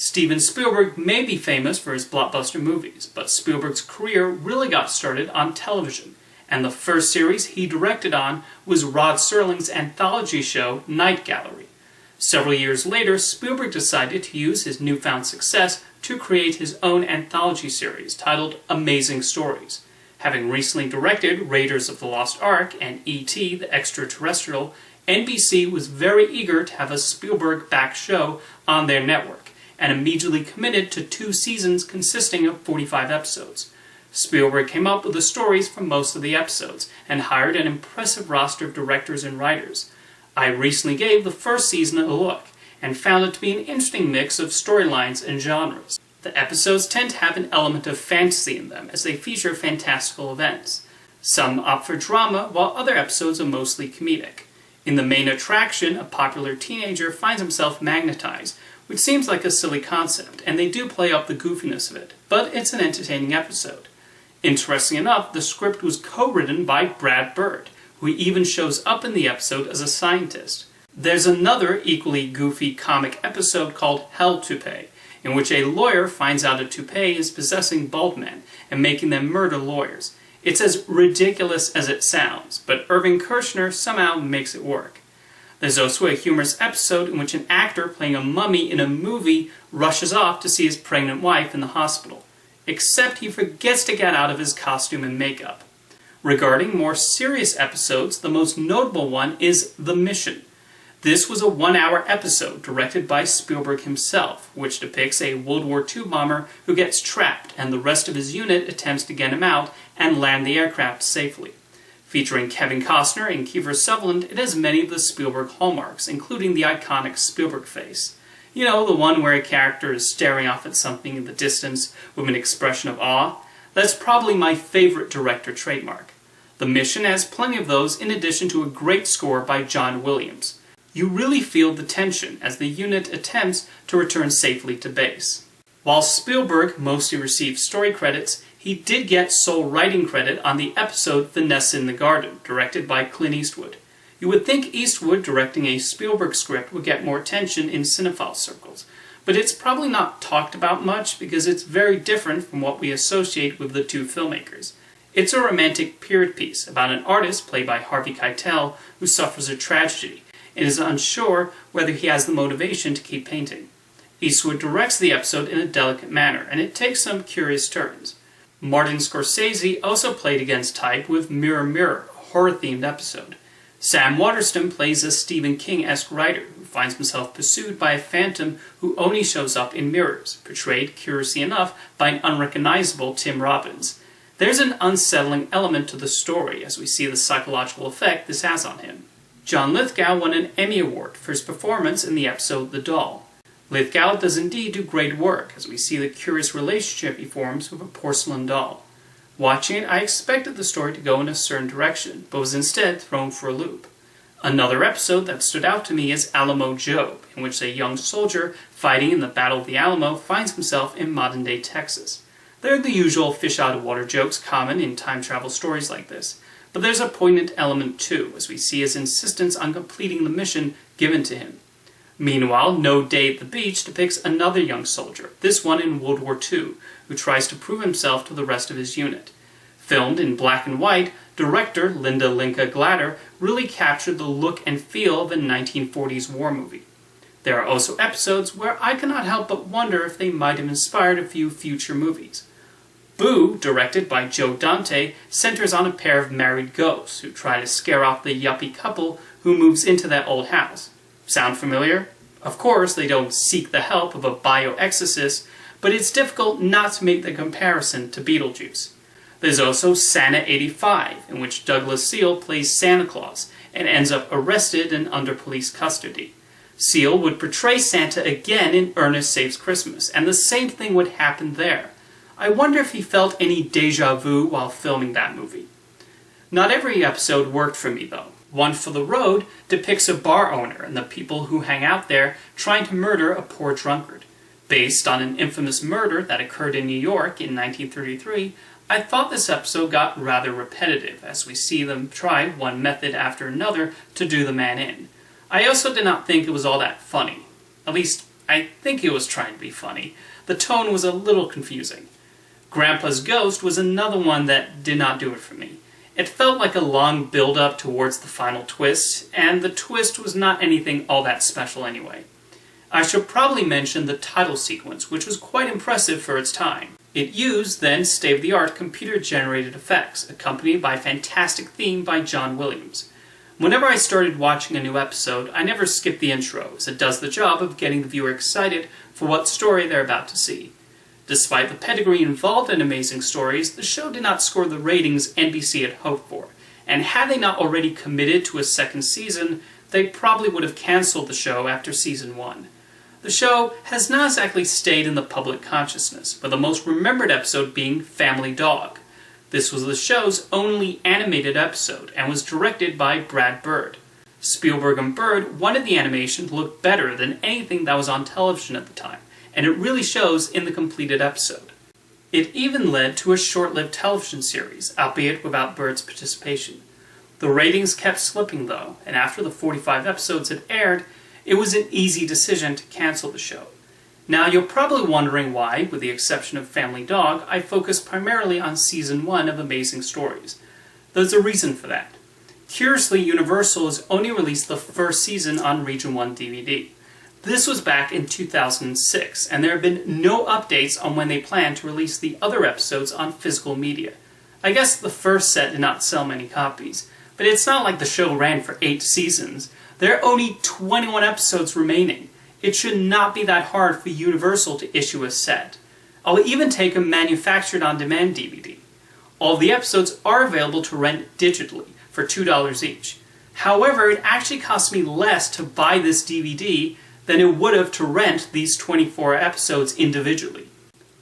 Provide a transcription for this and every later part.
Steven Spielberg may be famous for his blockbuster movies, but Spielberg's career really got started on television, and the first series he directed on was Rod Serling's anthology show Night Gallery. Several years later, Spielberg decided to use his newfound success to create his own anthology series titled Amazing Stories. Having recently directed Raiders of the Lost Ark and E.T. the Extraterrestrial, NBC was very eager to have a Spielberg-backed show on their network, and immediately committed to 2 seasons consisting of 45 episodes. Spielberg came up with the stories for most of the episodes, and hired an impressive roster of directors and writers. I recently gave the first season a look, and found it to be an interesting mix of storylines and genres. The episodes tend to have an element of fantasy in them, as they feature fantastical events. Some opt for drama, while other episodes are mostly comedic. In the main attraction, a popular teenager finds himself magnetized, which seems like a silly concept, and they do play up the goofiness of it, but it's an entertaining episode. Interesting enough, the script was co-written by Brad Bird, who even shows up in the episode as a scientist. There's another equally goofy comic episode called Hell to Pay, in which a lawyer finds out a toupee is possessing bald men and making them murder lawyers. It's as ridiculous as it sounds, but Irving Kershner somehow makes it work. There's also a humorous episode in which an actor playing a mummy in a movie rushes off to see his pregnant wife in the hospital, except he forgets to get out of his costume and makeup. Regarding more serious episodes, the most notable one is The Mission. This was a 1-hour episode directed by Spielberg himself, which depicts a World War II bomber who gets trapped and the rest of his unit attempts to get him out and land the aircraft safely. Featuring Kevin Costner and Kiefer Sutherland, it has many of the Spielberg hallmarks, including the iconic Spielberg face. You know, the one where a character is staring off at something in the distance with an expression of awe? That's probably my favorite director trademark. The Mission has plenty of those, in addition to a great score by John Williams. You really feel the tension as the unit attempts to return safely to base. While Spielberg mostly received story credits, he did get sole writing credit on the episode Vanessa in the Garden, directed by Clint Eastwood. You would think Eastwood directing a Spielberg script would get more attention in cinephile circles, but it's probably not talked about much because it's very different from what we associate with the two filmmakers. It's a romantic period piece about an artist played by Harvey Keitel who suffers a tragedy and is unsure whether he has the motivation to keep painting. Eastwood directs the episode in a delicate manner, and it takes some curious turns. Martin Scorsese also played against type with Mirror Mirror, a horror-themed episode. Sam Waterston plays a Stephen King-esque writer who finds himself pursued by a phantom who only shows up in mirrors, portrayed, curiously enough, by an unrecognizable Tim Robbins. There's an unsettling element to the story as we see the psychological effect this has on him. John Lithgow won an Emmy Award for his performance in the episode The Doll. Lithgow does indeed do great work as we see the curious relationship he forms with a porcelain doll. Watching it, I expected the story to go in a certain direction, but was instead thrown for a loop. Another episode that stood out to me is Alamo Job, in which a young soldier fighting in the Battle of the Alamo finds himself in modern-day Texas. There are the usual fish-out-of-water jokes common in time travel stories like this, but there's a poignant element too, as we see his insistence on completing the mission given to him. Meanwhile, No Day at the Beach depicts another young soldier, this one in World War II, who tries to prove himself to the rest of his unit. Filmed in black and white, director Linda Linka Glatter really captured the look and feel of a 1940s war movie. There are also episodes where I cannot help but wonder if they might have inspired a few future movies. Boo, directed by Joe Dante, centers on a pair of married ghosts who try to scare off the yuppie couple who moves into that old house. Sound familiar? Of course, they don't seek the help of a bioexorcist, but it's difficult not to make the comparison to Beetlejuice. There's also Santa 85, in which Douglas Seal plays Santa Claus and ends up arrested and under police custody. Seal would portray Santa again in Ernest Saves Christmas, and the same thing would happen there. I wonder if he felt any déjà vu while filming that movie. Not every episode worked for me, though. One for the Road depicts a bar owner and the people who hang out there trying to murder a poor drunkard. Based on an infamous murder that occurred in New York in 1933, I thought this episode got rather repetitive as we see them try one method after another to do the man in. I also did not think it was all that funny. At least, I think it was trying to be funny. The tone was a little confusing. Grandpa's Ghost was another one that did not do it for me. It felt like a long build-up towards the final twist, and the twist was not anything all that special anyway. I should probably mention the title sequence, which was quite impressive for its time. It used then state-of-the-art computer-generated effects, accompanied by a fantastic theme by John Williams. Whenever I started watching a new episode, I never skipped the intro, as it does the job of getting the viewer excited for what story they're about to see. Despite the pedigree involved in Amazing Stories, the show did not score the ratings NBC had hoped for, and had they not already committed to a second season, they probably would have cancelled the show after season 1. The show has not exactly stayed in the public consciousness, with the most remembered episode being Family Dog. This was the show's only animated episode, and was directed by Brad Bird. Spielberg and Bird wanted the animation to look better than anything that was on television at the time, and it really shows in the completed episode. It even led to a short-lived television series, albeit without Bird's participation. The ratings kept slipping though, and after the 45 episodes had aired, it was an easy decision to cancel the show. Now you're probably wondering why, with the exception of Family Dog, I focused primarily on Season 1 of Amazing Stories. There's a reason for that. Curiously, Universal has only released the first season on Region 1 DVD. This was back in 2006, and there have been no updates on when they plan to release the other episodes on physical media. I guess the first set did not sell many copies, but it's not like the show ran for 8 seasons. There are only 21 episodes remaining. It should not be that hard for Universal to issue a set. I'll even take a manufactured on-demand DVD. All the episodes are available to rent digitally for $2 each. However, it actually cost me less to buy this DVD than it would have to rent these 24 episodes individually.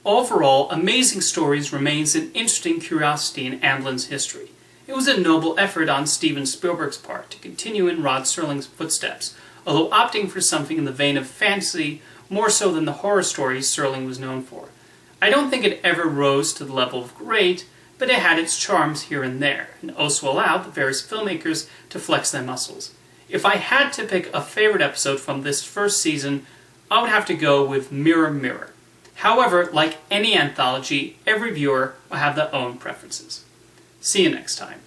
Overall, Amazing Stories remains an interesting curiosity in Amblin's history. It was a noble effort on Steven Spielberg's part to continue in Rod Serling's footsteps, although opting for something in the vein of fantasy more so than the horror stories Serling was known for. I don't think it ever rose to the level of great, but it had its charms here and there, and also allowed the various filmmakers to flex their muscles. If I had to pick a favorite episode from this first season, I would have to go with Mirror Mirror. However, like any anthology, every viewer will have their own preferences. See you next time.